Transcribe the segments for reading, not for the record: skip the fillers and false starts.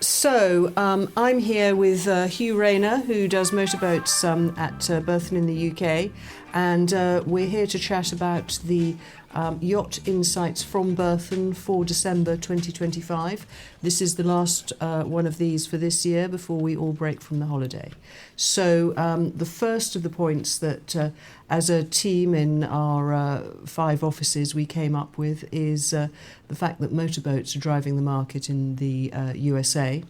I'm here with Hugh Rayner, who does motorboats at Berthon in the UK, and we're here to chat about the yacht insights from Berthon for December 2025. This is the last one of these for this year before we all break from the holiday. So the first of the points that as a team in our 5 offices we came up with is the fact that motorboats are driving the market in the USA.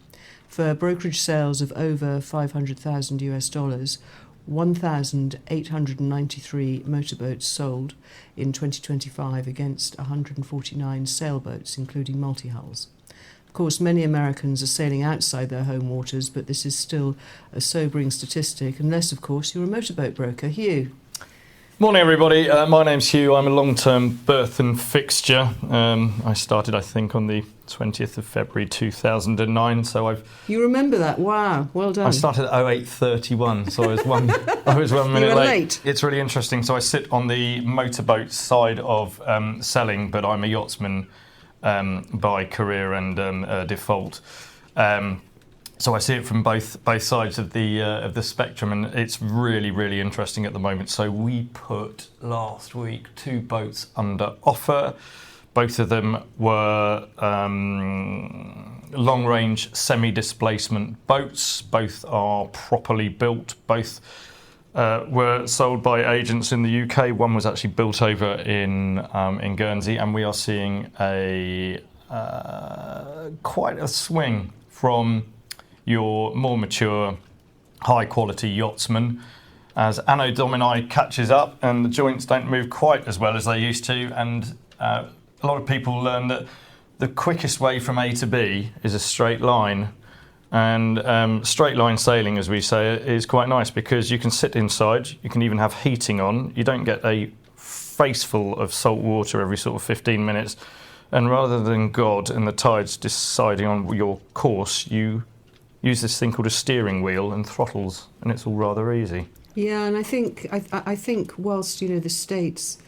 For brokerage sales of over $500,000, 1,893 motorboats sold in 2025 against 149 sailboats, including Multihulls. Of course, many Americans are sailing outside their home waters, but this is still a sobering statistic, unless, of course, you're a motorboat broker. Hugh. Morning, everybody. My name's Hugh. I'm a long-term Berthon fixture. I started, I think, on the 20th of February 2009. So You remember that? Wow, well done. I started at 08:31, so I was one minute you were late. It's really interesting. So I sit on the motorboat side of selling, but I'm a yachtsman by career and default. So I see it from both sides of the spectrum, and it's really, really interesting at the moment. So we put last week 2 boats under offer. Both of them were long-range semi-displacement boats. Both are properly built. Both were sold by agents in the UK. One was actually built over in Guernsey, and we are seeing quite a swing from your more mature, high-quality yachtsman as Anno Domini catches up and the joints don't move quite as well as they used to, and a lot of people learn that the quickest way from A to B is a straight line, and straight line sailing, as we say, is quite nice because you can sit inside, you can even have heating on, you don't get a face full of salt water every sort of 15 minutes, and rather than God and the tides deciding on your course, you use this thing called a steering wheel and throttles, and it's all rather easy. Yeah, and I think whilst the States,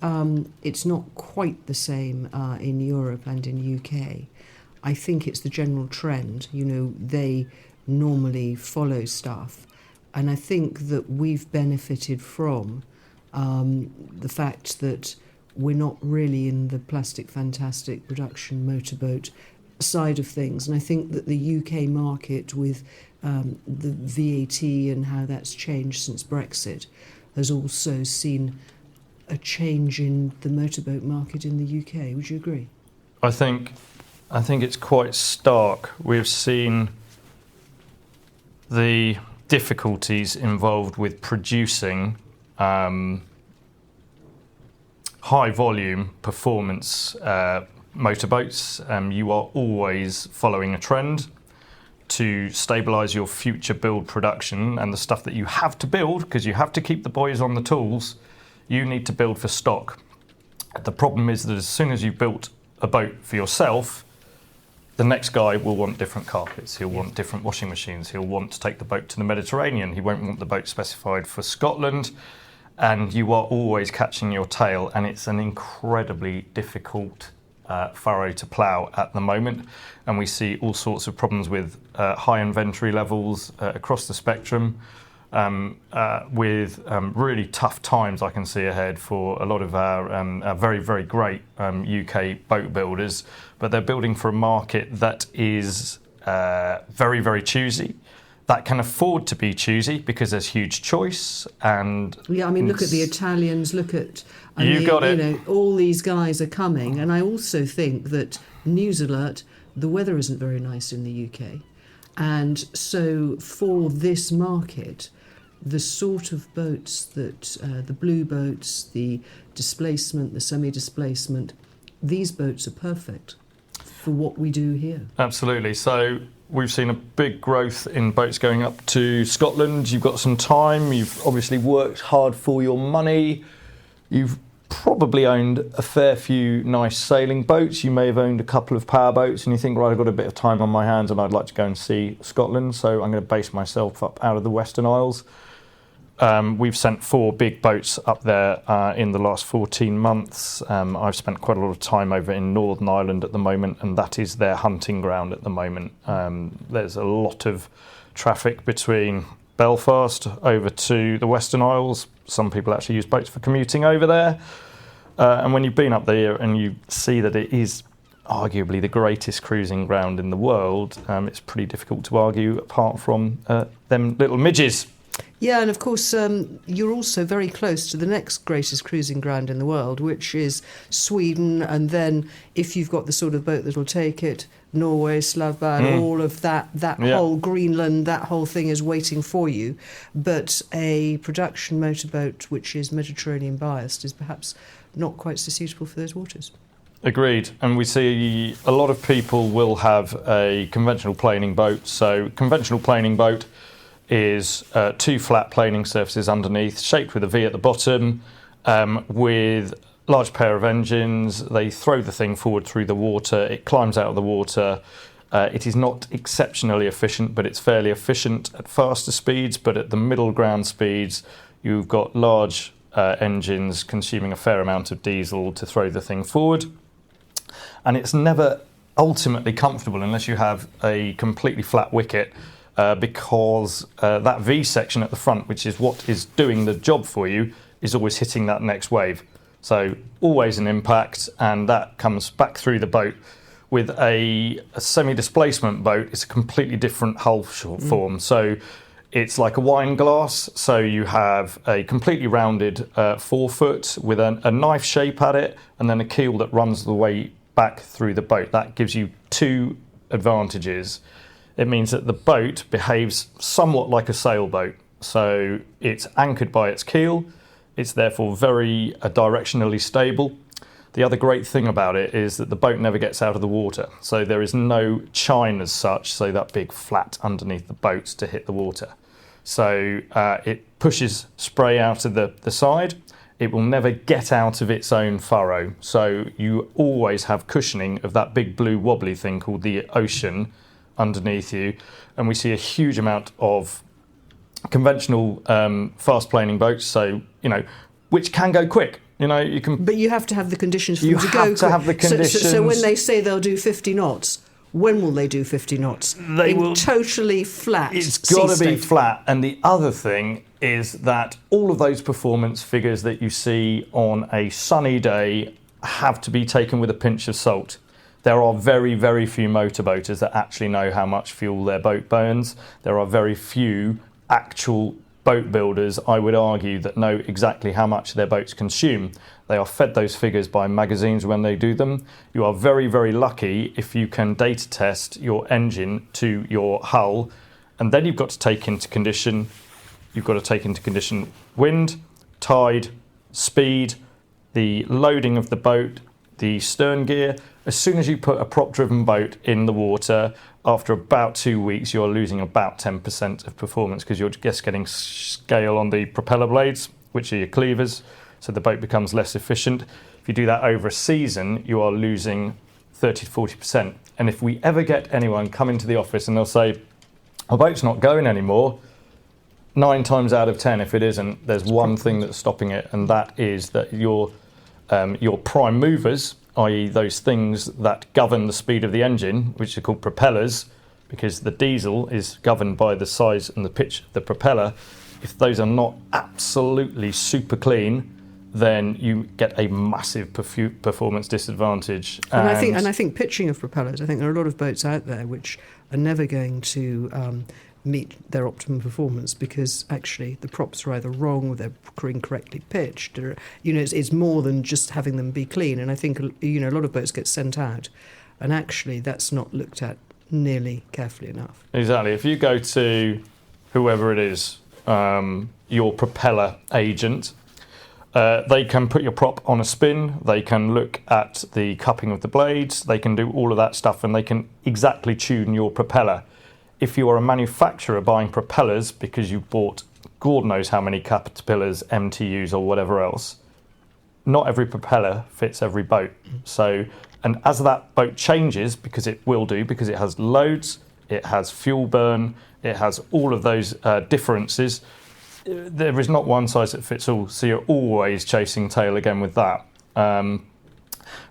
it's not quite the same in Europe and in UK. I think it's the general trend. They normally follow stuff, and I think that we've benefited from the fact that we're not really in the plastic fantastic production motorboat side of things, and I think that the UK market with the VAT and how that's changed since Brexit has also seen a change in the motorboat market in the UK. Would you agree? I think it's quite stark. We've seen the difficulties involved with producing high volume performance motorboats. You are always following a trend to stabilise your future build production, and the stuff that you have to build, because you have to keep the boys on the tools, you need to build for stock. The problem is that as soon as you've built a boat for yourself, the next guy will want different carpets, he'll want different washing machines, he'll want to take the boat to the Mediterranean, he won't want the boat specified for Scotland, and you are always catching your tail, and it's an incredibly difficult furrow to plough at the moment, and we see all sorts of problems with high inventory levels across the spectrum, with really tough times I can see ahead for a lot of our very, very great UK boat builders, but they're building for a market that is very, very choosy, that can afford to be choosy because there's huge choice. And yeah, I mean, look at the Italians, look at all these guys are coming. And I also think that news alert, the weather isn't very nice in the UK, and so for this market, the sort of boats that the blue boats, the displacement, the semi-displacement, these boats are perfect for what we do here. Absolutely. So we've seen a big growth in boats going up to Scotland. You've got some time. You've obviously worked hard for your money. You've probably owned a fair few nice sailing boats. You may have owned a couple of power boats, and you think, right, I've got a bit of time on my hands and I'd like to go and see Scotland, so I'm going to base myself up out of the Western Isles. we've sent 4 big boats up there in the last 14 months. I've spent quite a lot of time over in Northern Ireland at the moment, and that is their hunting ground at the moment. There's a lot of traffic between Belfast over to the Western Isles. Some people actually use boats for commuting over there. And when you've been up there and you see that it is arguably the greatest cruising ground in the world, it's pretty difficult to argue apart from them little midges. Yeah, and of course, you're also very close to the next greatest cruising ground in the world, which is Sweden. And then if you've got the sort of boat that'll take it, Norway, Slavbard, all of that whole Greenland, that whole thing is waiting for you. But a production motorboat which is Mediterranean biased is perhaps not quite so suitable for those waters. Agreed. And we see a lot of people will have a conventional planing boat. So conventional planing boat is 2 flat planing surfaces underneath, shaped with a V at the bottom, with large pair of engines. They throw the thing forward through the water. It climbs out of the water. It is not exceptionally efficient, but it's fairly efficient at faster speeds. But at the middle ground speeds, you've got large engines consuming a fair amount of diesel to throw the thing forward. And it's never ultimately comfortable unless you have a completely flat wicket, because that V section at the front, which is what is doing the job for you, is always hitting that next wave. So always an impact, and that comes back through the boat. With a semi-displacement boat, it's a completely different hull form. So it's like a wine glass. So you have a completely rounded forefoot with a knife shape at it, and then a keel that runs the way back through the boat. That gives you 2 advantages. It means that the boat behaves somewhat like a sailboat. So it's anchored by its keel. It's therefore very directionally stable. The other great thing about it is that the boat never gets out of the water. So there is no chine as such, so that big flat underneath the boat to hit the water. So it pushes spray out of the side. It will never get out of its own furrow. So you always have cushioning of that big blue wobbly thing called the ocean underneath you. And we see a huge amount of conventional fast planing boats, so which can go quick. You can. But you have to have the conditions for them to go. You have to have the conditions. So when they say they'll do 50 knots, when will they do 50 knots? They will. Totally flat. It's got to be flat. And the other thing is that all of those performance figures that you see on a sunny day have to be taken with a pinch of salt. There are very, very few motorboaters that actually know how much fuel their boat burns. There are very few actual boat builders, I would argue, that know exactly how much their boats consume. They are fed those figures by magazines when they do them. You are very, very lucky if you can data test your engine to your hull, and then you've got to take into condition wind, tide, speed, the loading of the boat, the stern gear. As soon as you put a prop-driven boat in the water, after about 2 weeks, you're losing about 10% of performance because you're just getting scale on the propeller blades, which are your cleavers, so the boat becomes less efficient. If you do that over a season, you are losing 30 to 40%. And if we ever get anyone come into the office and they'll say, our boat's not going anymore, 9 times out of 10, if it isn't, there's one thing that's stopping it, and that is that your prime movers, i.e. those things that govern the speed of the engine, which are called propellers, because the diesel is governed by the size and the pitch of the propeller. If those are not absolutely super clean, then you get a massive performance disadvantage. And I think pitching of propellers, I think there are a lot of boats out there which are never going to meet their optimum performance because actually the props are either wrong or they're incorrectly pitched. Or, it's more than just having them be clean. And I think a lot of boats get sent out, and actually that's not looked at nearly carefully enough. Exactly. If you go to whoever it is, your propeller agent, they can put your prop on a spin. They can look at the cupping of the blades. They can do all of that stuff, and they can exactly tune your propeller. If you are a manufacturer buying propellers because you bought God knows how many caterpillars, MTUs or whatever else, not every propeller fits every boat. So, and as that boat changes, because it will do, because it has loads, it has fuel burn, it has all of those differences, there is not one size that fits all, so you're always chasing tail again with that.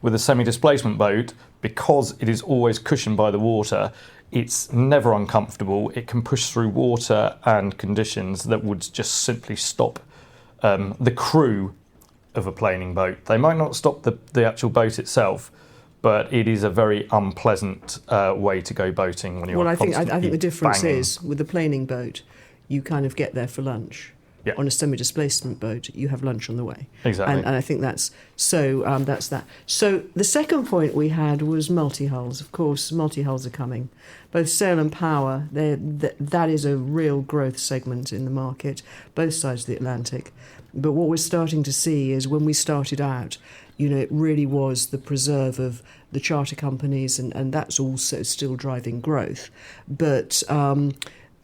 With a semi-displacement boat, because it is always cushioned by the water, it's never uncomfortable. It can push through water and conditions that would just simply stop the crew of a planing boat. They might not stop the actual boat itself, but it is a very unpleasant way to go boating when you're constantly I think the difference banging. is with a planing boat, you kind of get there for lunch. Yeah. On a semi-displacement boat, you have lunch on the way. Exactly. And I think that's so. That's that. So the second point we had was multi-hulls. Of course, multi-hulls are coming. Both sail and power. That is a real growth segment in the market, both sides of the Atlantic. But what we're starting to see is when we started out, it really was the preserve of the charter companies, and that's also still driving growth. But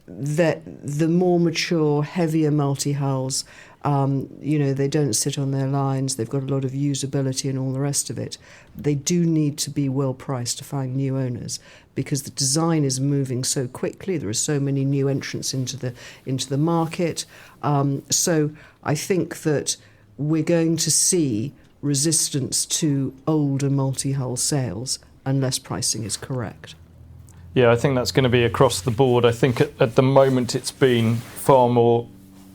that the more mature, heavier multi-hulls, they don't sit on their lines, they've got a lot of usability and all the rest of it. They do need to be well priced to find new owners because the design is moving so quickly. There are so many new entrants into the market. So I think that we're going to see resistance to older multi-hull sales unless pricing is correct. Yeah, I think that's going to be across the board. I think at the moment it's been far more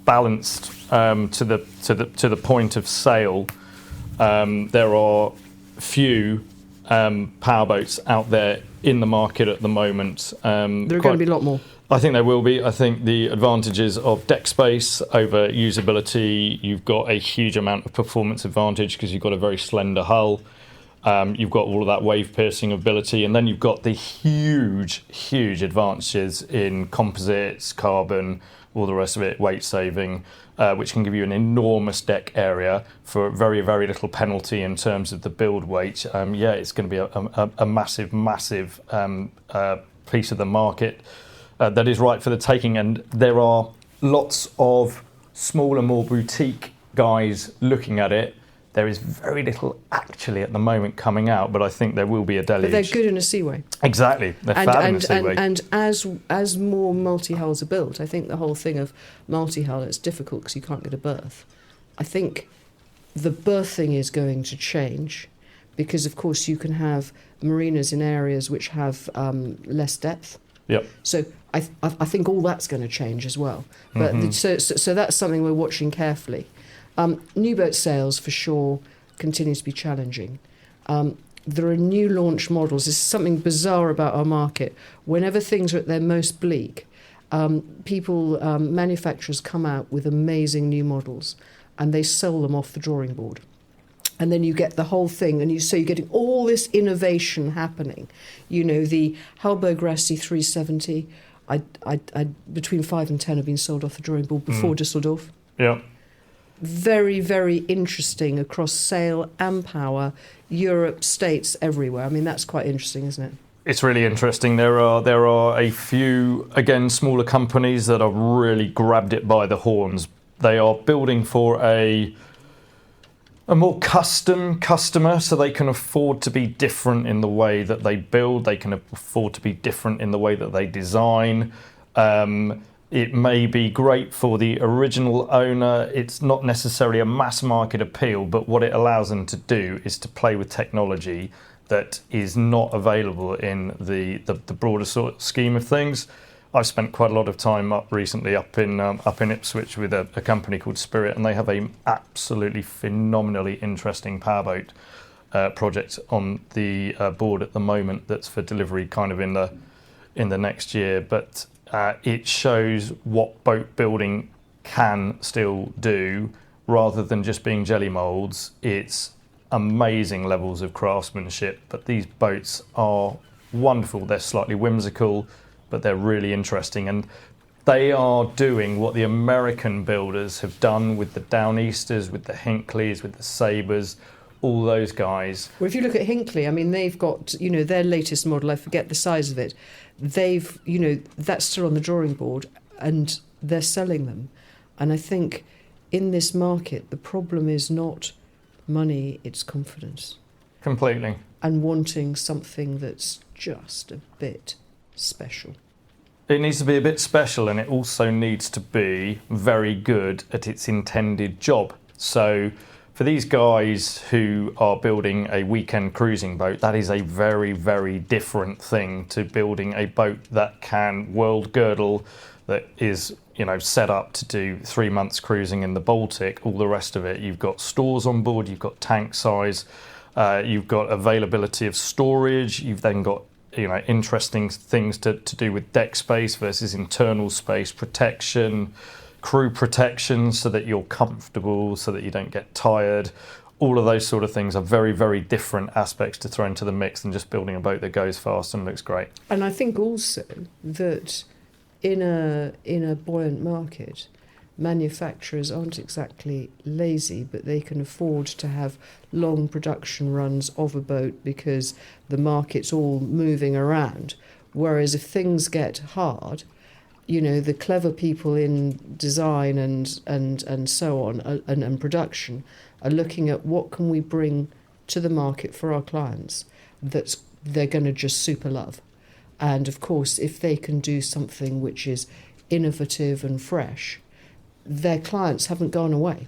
balanced to the point of sale. There are few powerboats out there in the market at the moment. There are going to be a lot more. I think there will be. I think the advantages of deck space over usability, you've got a huge amount of performance advantage because you've got a very slender hull. You've got all of that wave piercing ability, and then you've got the huge advantages in composites, carbon, all the rest of it, weight saving, which can give you an enormous deck area for very, very little penalty in terms of the build weight. It's going to be a massive piece of the market that is right for the taking, and there are lots of smaller, more boutique guys looking at it. There is very little actually at the moment coming out, but I think there will be a deluge. But they're good in a seaway. Exactly, they're fab in a seaway. And as more multi-hulls are built, I think the whole thing of multi-hull, it's difficult because you can't get a berth. I think the berthing is going to change because, of course, you can have marinas in areas which have less depth. Yep. So I think all that's going to change as well. But so that's something we're watching carefully. New boat sales, for sure, continue to be challenging. There are new launch models. This is something bizarre about our market. Whenever things are at their most bleak, manufacturers come out with amazing new models and they sell them off the drawing board. And then you get the whole thing, and you're getting all this innovation happening. The Halberg Grassi 370, between 5 and 10 have been sold off the drawing board before Düsseldorf. Yeah. Very, very interesting across sail and power, Europe, States, everywhere. I mean, that's quite interesting, isn't it? It's really interesting. There are a few, again, smaller companies that have really grabbed it by the horns. They are building for a more custom customer, so they can afford to be different in the way that they build. They can afford to be different in the way that they design. It may be great for the original owner. It's not necessarily a mass market appeal, but what it allows them to do is to play with technology that is not available in the broader sort of scheme of things. I've spent quite a lot of time recently up in Ipswich with a company called Spirit, and they have a absolutely phenomenally interesting powerboat project on the board at the moment that's for delivery kind of in the next year. But it shows what boat building can still do rather than just being jelly moulds. It's amazing levels of craftsmanship, but these boats are wonderful. They're slightly whimsical, but they're really interesting, and they are doing what the American builders have done with the Downeasters, with the Hinckleys, with the Sabres, all those guys. Well, if you look at Hinkley, I mean, they've got, their latest model, I forget the size of it, they've, that's still on the drawing board and they're selling them. And I think in this market, the problem is not money, it's confidence. Completely. And wanting something that's just a bit special. It needs to be a bit special, and it also needs to be very good at its intended job. So for these guys who are building a weekend cruising boat, that is a very, very different thing to building a boat that can world girdle, that is, you know, set up to do 3 months cruising in the Baltic, all the rest of it. You've got stores on board, you've got tank size, you've got availability of storage, you've then got, you know, interesting things to do with deck space versus internal space, protection, crew protection so that you're comfortable, so that you don't get tired. All of those sort of things are very, very different aspects to throw into the mix than just building a boat that goes fast and looks great. And I think also that in a buoyant market, manufacturers aren't exactly lazy, but they can afford to have long production runs of a boat because the market's all moving around. Whereas if things get hard, you know, the clever people in design and so on and production are looking at what can we bring to the market for our clients that they're going to just super love. And of course, if they can do something which is innovative and fresh, their clients haven't gone away.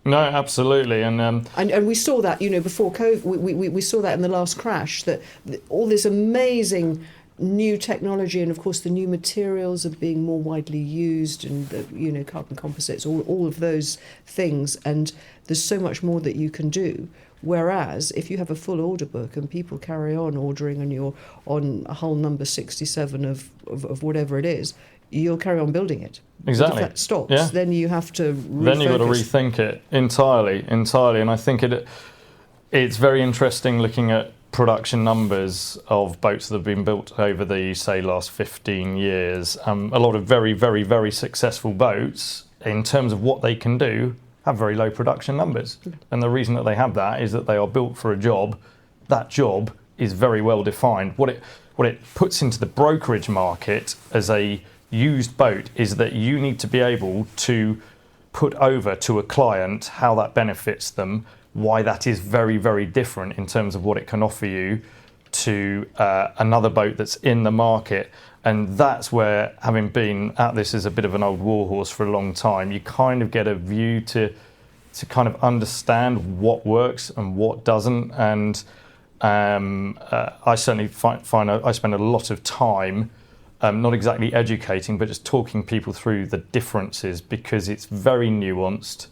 No, absolutely, and we saw that, you know, before COVID. We saw that in the last crash, that all this amazing new technology, and of course the new materials are being more widely used, and the, you know, carbon composites, all of those things, and there's so much more that you can do. Whereas if you have a full order book and people carry on ordering and you're on hull number 67 of whatever it is, you'll carry on building it. Exactly. But if that stops, then you have to refocus. Then you've got to rethink it entirely. And I think it's very interesting looking at production numbers of boats that have been built over the, say, last 15 years. A lot of very, very, very successful boats, in terms of what they can do, have very low production numbers. And the reason that they have that is that they are built for a job. That job is very well defined. What it puts into the brokerage market as a used boat is that you need to be able to put over to a client how that benefits them, why that is very, very different in terms of what it can offer you to another boat that's in the market. And that's where, having been at this as a bit of an old warhorse for a long time, you kind of get a view to kind of understand what works and what doesn't. And I certainly find I spend a lot of time not exactly educating, but just talking people through the differences, because it's very nuanced.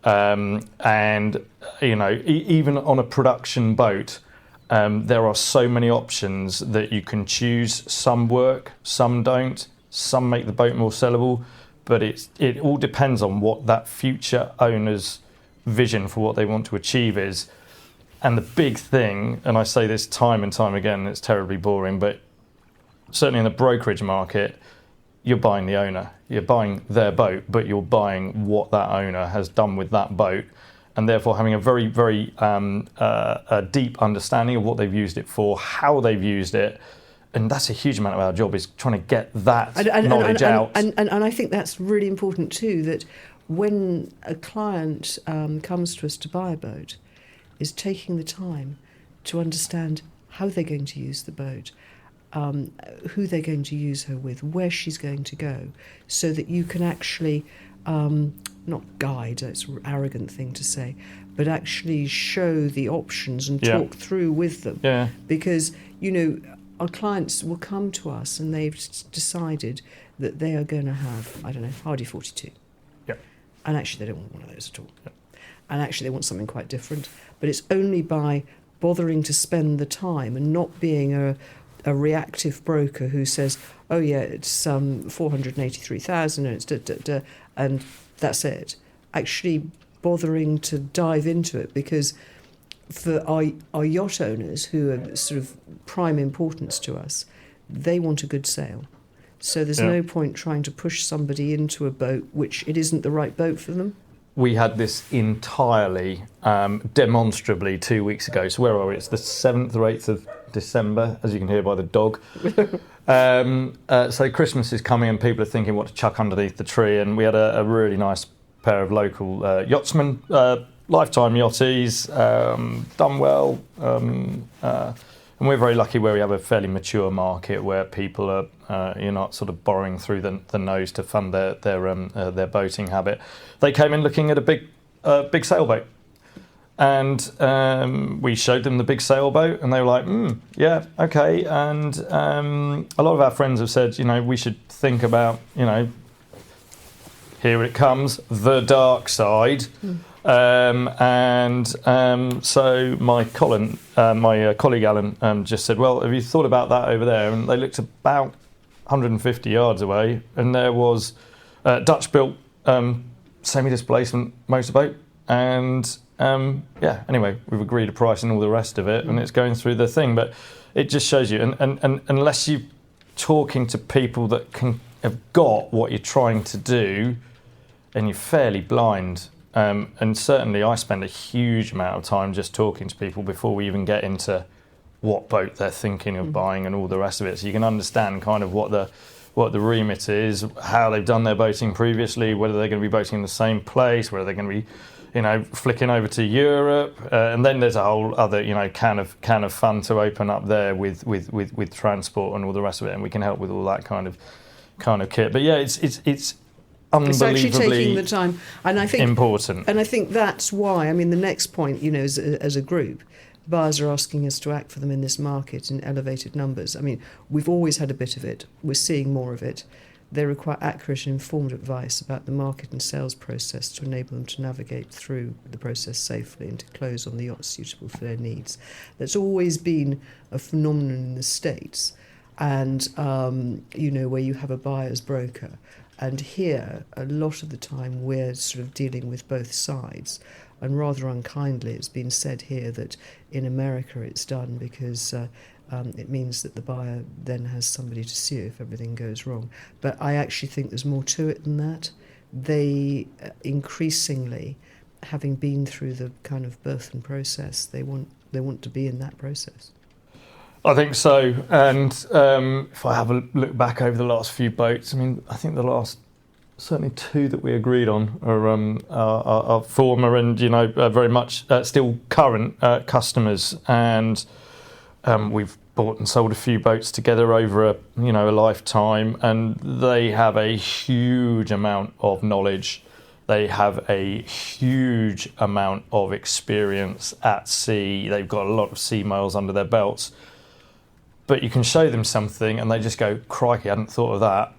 And, you know, even on a production boat, there are so many options that you can choose. Some work, some don't, some make the boat more sellable, but it all depends on what that future owner's vision for what they want to achieve is. And the big thing, and I say this time and time again, it's terribly boring, but certainly in the brokerage market, you're buying the owner. You're buying their boat, but you're buying what that owner has done with that boat, and therefore having a very, very a deep understanding of what they've used it for, how they've used it. And that's a huge amount of our job, is trying to get that knowledge out. And I think that's really important too, that when a client comes to us to buy a boat, is taking the time to understand how they're going to use the boat, who they're going to use her with, where she's going to go, so that you can actually, not guide, it's an arrogant thing to say, but actually show the options and talk through with them. Yeah. Because, you know, our clients will come to us and they've decided that they are going to have, I don't know, Hardy 42. Yep. And actually they don't want one of those at all. Yep. And actually they want something quite different. But it's only by bothering to spend the time and not being a reactive broker who says, oh yeah, it's 483,000 and it's and that's it. Actually bothering to dive into it, because for our yacht owners, who are sort of prime importance to us, they want a good sale. So there's no point trying to push somebody into a boat which it isn't the right boat for them. We had this entirely demonstrably 2 weeks ago. So where are we? It's the 7th or 8th of December, as you can hear by the dog. So Christmas is coming and people are thinking what to chuck underneath the tree. And we had a really nice pair of local yachtsmen, lifetime yachties, done well, And we're very lucky where we have a fairly mature market where people are, you're not sort of borrowing through the nose to fund their boating habit. They came in looking at a big sailboat. And we showed them the big sailboat, and they were like, yeah, okay. And a lot of our friends have said, we should think about, here it comes, the dark side. So my colleague Alan just said, well, have you thought about that over there? And they looked about 150 yards away, and there was a Dutch-built semi-displacement motorboat. And anyway, we've agreed a price and all the rest of it, and it's going through the thing. But it just shows you, and unless you're talking to people that have got what you're trying to do, and you're fairly blind. And certainly I spend a huge amount of time just talking to people before we even get into what boat they're thinking of buying and all the rest of it. So you can understand kind of what the remit is, how they've done their boating previously, whether they're going to be boating in the same place, whether they're going to be flicking over to Europe, and then there's a whole other, can of fun to open up there with transport and all the rest of it, and we can help with all that kind of kit. But yeah, it's unbelievably it's actually taking the time, and I think important. And I think that's why. I mean, the next point, as a group, buyers are asking us to act for them in this market in elevated numbers. I mean, we've always had a bit of it. We're seeing more of it. They require accurate and informed advice about the market and sales process to enable them to navigate through the process safely and to close on the yacht suitable for their needs. That's always been a phenomenon in the States, and, where you have a buyer's broker. And here, a lot of the time, we're sort of dealing with both sides. And rather unkindly, it's been said here that in America it's done because it means that the buyer then has somebody to sue if everything goes wrong. But I actually think there's more to it than that. They increasingly, having been through the kind of Berthon process, they want to be in that process. I think so. And if I have a look back over the last few boats, I mean, I think the last certainly two that we agreed on are former and very much still current customers, and we've bought and sold a few boats together over a lifetime, and they have a huge amount of knowledge. They have a huge amount of experience at sea. They've got a lot of sea miles under their belts. But you can show them something and they just go, crikey, I hadn't thought of that.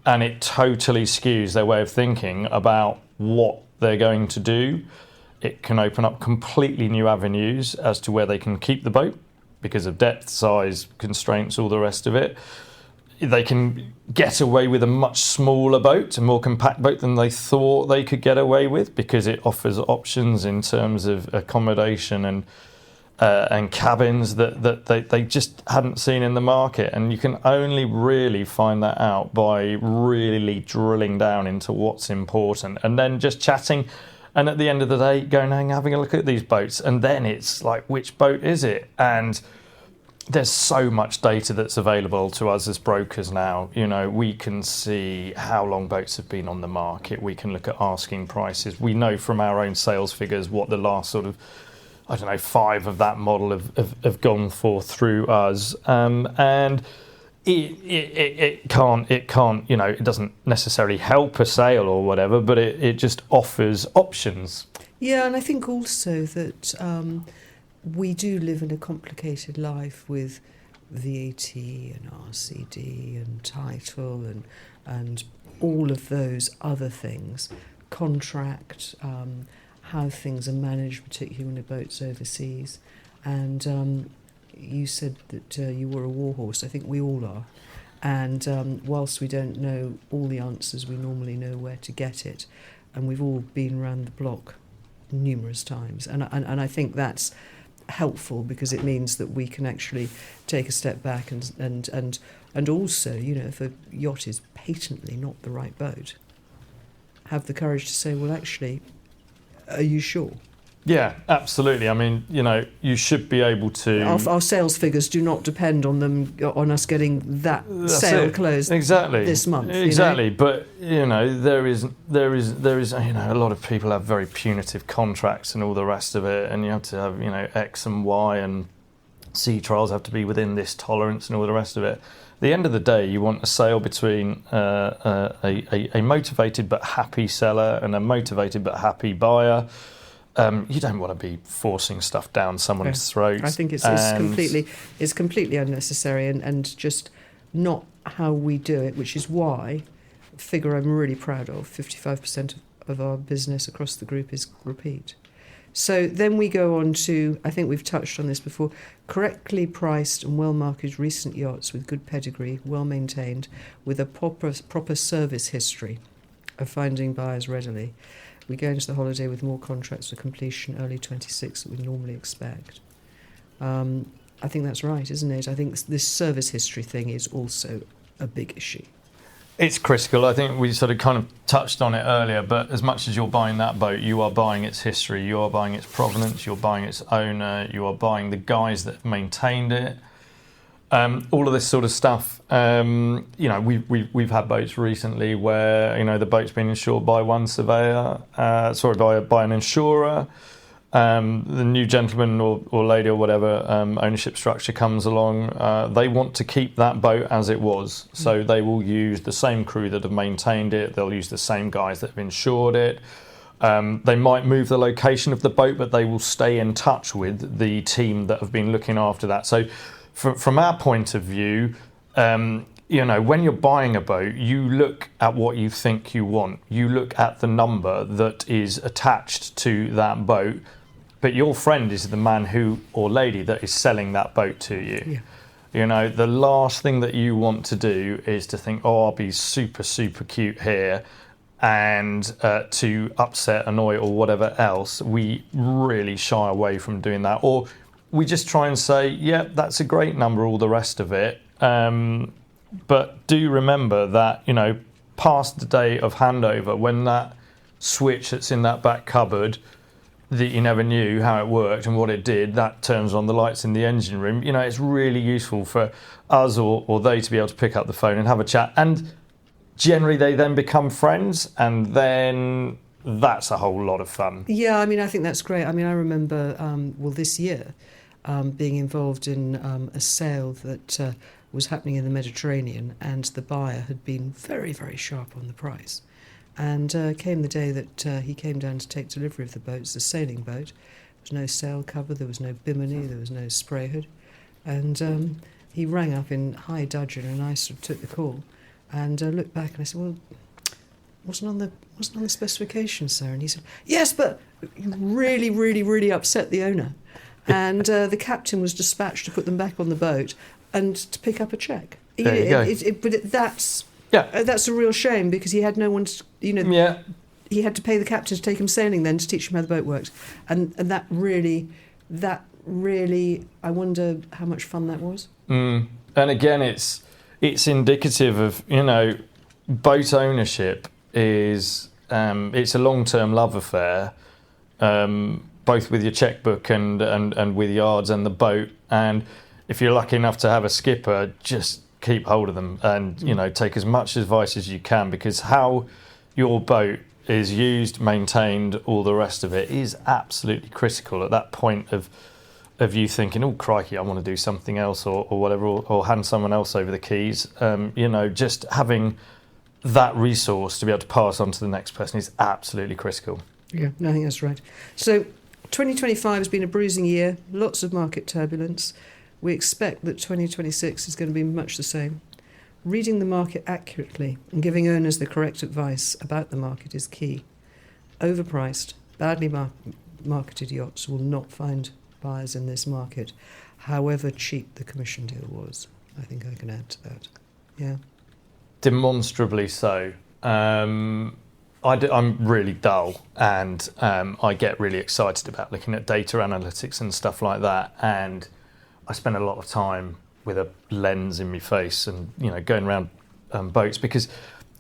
And it totally skews their way of thinking about what they're going to do. It can open up completely new avenues as to where they can keep the boat because of depth, size, constraints, all the rest of it. They can get away with a much smaller boat, a more compact boat than they thought they could get away with because it offers options in terms of accommodation and cabins that they just hadn't seen in the market. And you can only really find that out by really drilling down into what's important and then just chatting, and at the end of the day going and having a look at these boats, and then it's like, which boat is it? And there's so much data that's available to us as brokers now. We can see how long boats have been on the market. We can look at asking prices. We know from our own sales figures what the last sort of 5 of that model have gone for through us, and it can't, it doesn't necessarily help a sale or whatever, but it just offers options. Yeah, and I think also that we do live in a complicated life with VAT and RCD and title and all of those other things, contract. How things are managed, particularly when a boat's overseas. And you said that you were a warhorse. I think we all are. And whilst we don't know all the answers, we normally know where to get it. And we've all been around the block numerous times. And I think that's helpful because it means that we can actually take a step back and also, if a yacht is patently not the right boat, have the courage to say, well, actually, are you sure? Yeah, absolutely. I mean, you should be able to. Our sales figures do not depend on us getting that sale closed exactly this month. Exactly, but there is a lot of people have very punitive contracts and all the rest of it, and you have to have X and Y and sea trials have to be within this tolerance and all the rest of it. At the end of the day, you want a sale between a motivated but happy seller and a motivated but happy buyer. You don't want to be forcing stuff down someone's throat. I think it's completely unnecessary and just not how we do it, which is why a figure I'm really proud of, 55% of our business across the group is repeat. So then we go on to, I think we've touched on this before, correctly priced and well-marketed recent yachts with good pedigree, well-maintained, with a proper service history of finding buyers readily. We go into the holiday with more contracts for completion early 26 than we normally expect. I think that's right, isn't it? I think this service history thing is also a big issue. It's critical. I think we sort of kind of touched on it earlier, but as much as you're buying that boat, you are buying its history, you are buying its provenance, you're buying its owner, you are buying the guys that have maintained it. All of this sort of stuff. We've had boats recently where the boat's been insured by one surveyor, by an insurer. The new gentleman or lady or whatever ownership structure comes along. They want to keep that boat as it was, so they will use the same crew that have maintained it. They'll use the same guys that have insured it. They might move the location of the boat, but they will stay in touch with the team that have been looking after that. So from our point of view, when you're buying a boat, you look at what you think you want. You look at the number that is attached to that boat, but your friend is the man or lady that is selling that boat to you. Yeah. The last thing that you want to do is to think, I'll be super, super cute here, and to upset, annoy, or whatever else. We really shy away from doing that. Or we just try and say, yeah, that's a great number, all the rest of it. But do remember that, past the day of handover, when that switch that's in that back cupboard that you never knew how it worked and what it did, that turns on the lights in the engine room. It's really useful for us or they to be able to pick up the phone and have a chat. And generally they then become friends, and then that's a whole lot of fun. Yeah, I think that's great. I remember, this year, being involved in a sale that was happening in the Mediterranean, and the buyer had been very, very sharp on the price. And came the day that he came down to take delivery of the boat. It's a sailing boat. There was no sail cover, there was no bimini, there was no spray hood. And he rang up in high dudgeon, and I sort of took the call and looked back and I said, well, wasn't on the specifications, sir. And he said, yes, but you really, really, really upset the owner. And the captain was dispatched to put them back on the boat and to pick up a cheque. There you go. That's a real shame, because he had no one to, Yeah. He had to pay the captain to take him sailing then to teach him how the boat worked. And that really, I wonder how much fun that was. And again, it's indicative of, boat ownership is, it's a long-term love affair, both with your checkbook and with yards and the boat. And if you're lucky enough to have a skipper, just keep hold of them and, take as much advice as you can, because how your boat is used, maintained, all the rest of it is absolutely critical at that point of you thinking, oh, crikey, I want to do something else or whatever, or hand someone else over the keys. Just having that resource to be able to pass on to the next person is absolutely critical. Yeah, I think that's right. So 2025 has been a bruising year, lots of market turbulence. We expect that 2026 is going to be much the same. Reading the market accurately and giving owners the correct advice about the market is key. Overpriced, badly marketed yachts will not find buyers in this market, however cheap the commission deal was. I think I can add to that. Yeah. Demonstrably so. I'm really dull, and I get really excited about looking at data analytics and stuff like that, and I spend a lot of time with a lens in my face and, going around boats, because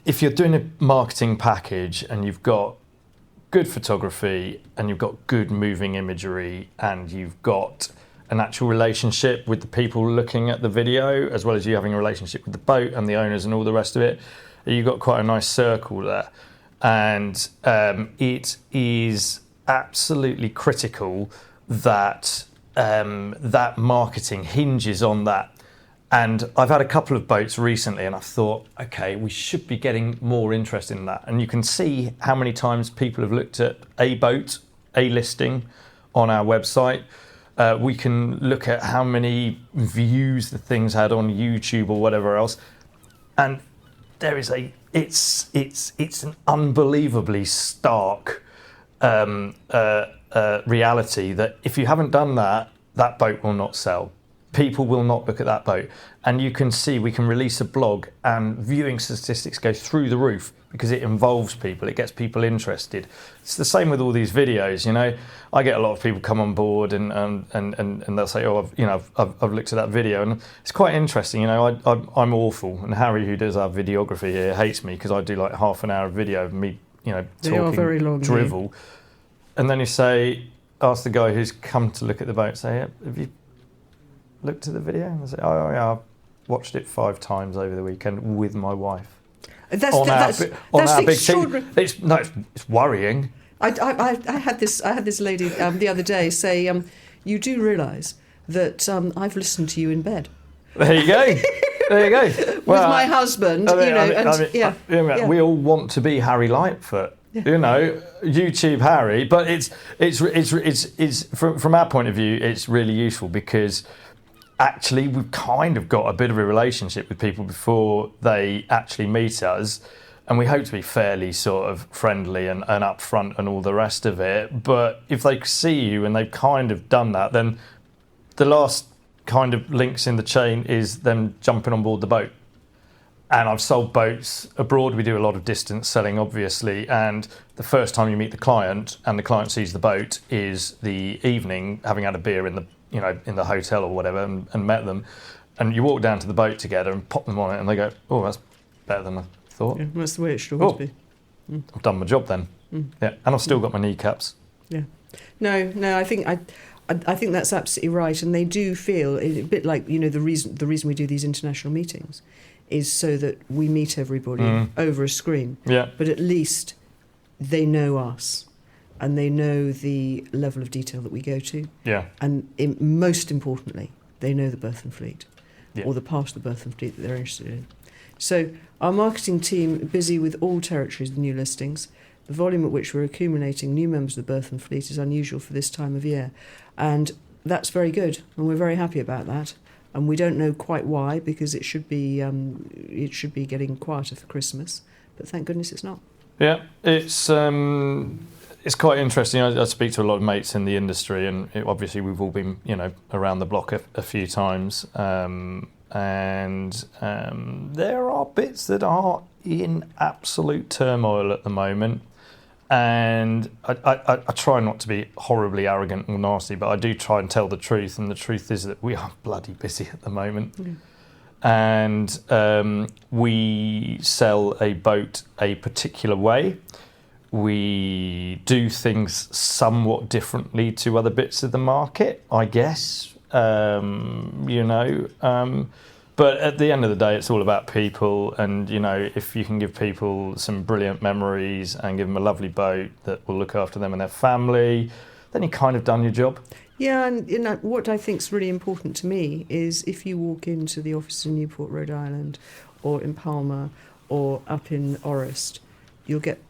if you're doing a marketing package and you've got good photography and you've got good moving imagery and you've got an actual relationship with the people looking at the video, as well as you having a relationship with the boat and the owners and all the rest of it, you've got quite a nice circle there. And it is absolutely critical that that marketing hinges on that. And I've had a couple of boats recently and I thought, okay, we should be getting more interest in that. And you can see how many times people have looked at a boat, a listing on our website. We can look at how many views the thing's had on YouTube or whatever else. And there is it's an unbelievably stark reality that if you haven't done that, that boat will not sell. People will not look at that boat. And you can see, we can release a blog and viewing statistics go through the roof because it involves people, it gets people interested. It's the same with all these videos, you know. I get a lot of people come on board and they'll say, oh, I've looked at that video, and it's quite interesting, you know. I'm awful, and Harry, who does our videography here, hates me because I do like half an hour of video of me, you know, talking very long, drivel. And then you say, ask the guy who's come to look at the boat, say, have you looked at the video? And I say, oh yeah, I've watched it 5 times over the weekend with my wife. That's extraordinary. It's worrying. I had this lady the other day say, you do realise that I've listened to you in bed. There you go. There you go. With my husband, we all want to be Harry Lightfoot. Yeah. You know, YouTube Harry, but it's from our point of view, it's really useful because actually we've kind of got a bit of a relationship with people before they actually meet us, and we hope to be fairly sort of friendly and upfront and all the rest of it. But if they see you and they've kind of done that, then the last kind of links in the chain is them jumping on board the boat. And I've sold boats abroad. We do a lot of distance selling, obviously. And the first time you meet the client and the client sees the boat is the evening, having had a beer in the hotel or whatever, and met them. And you walk down to the boat together and pop them on it, and they go, "Oh, that's better than I thought." Yeah, that's the way it should always be. I've done my job then. Yeah, and I've still got my kneecaps. Yeah. No. I think that's absolutely right. And they do feel a bit like, you know, the reason we do these international meetings is so that we meet everybody over a screen. Yeah. But at least they know us and they know the level of detail that we go to. Yeah. And most importantly, they know the Berthon fleet or the part of the Berthon fleet that they're interested in. So our marketing team busy with all territories with new listings. The volume at which we're accumulating new members of the Berthon fleet is unusual for this time of year. And that's very good. And we're very happy about that. And we don't know quite why, because it should be getting quieter for Christmas, but thank goodness it's not. Yeah, it's quite interesting. I speak to a lot of mates in the industry, and obviously we've all been, you know, around the block a few times, and there are bits that are in absolute turmoil at the moment. And I try not to be horribly arrogant or nasty, but I do try and tell the truth. And the truth is that we are bloody busy at the moment. And we sell a boat a particular way. We do things somewhat differently to other bits of the market, I guess. But at the end of the day, it's all about people. And, you know, if you can give people some brilliant memories and give them a lovely boat that will look after them and their family, then you've kind of done your job. Yeah, and you know, what I think is really important to me is if you walk into the office in Newport, Rhode Island, or in Palma, or up in Orist, you'll get...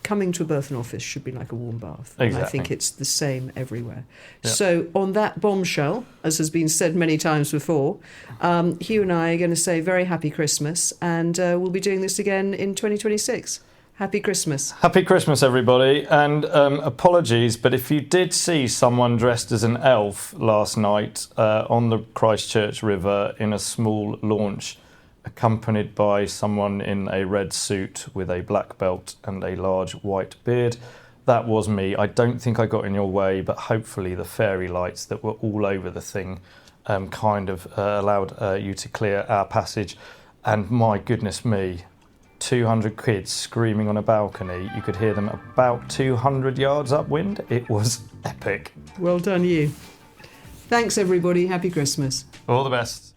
Coming to a Berthon office should be like a warm bath. Exactly. And I think it's the same everywhere. Yep. So on that bombshell, as has been said many times before, Hugh and I are going to say very happy Christmas, and we'll be doing this again in 2026. Happy Christmas. Happy Christmas, everybody. And apologies, but if you did see someone dressed as an elf last night on the Christchurch River in a small launch, accompanied by someone in a red suit with a black belt and a large white beard, that was me. I don't think I got in your way, but hopefully the fairy lights that were all over the thing kind of allowed you to clear our passage. And my goodness me, 200 kids screaming on a balcony. You could hear them about 200 yards upwind. It was epic. Well done, you. Thanks, everybody. Happy Christmas. All the best.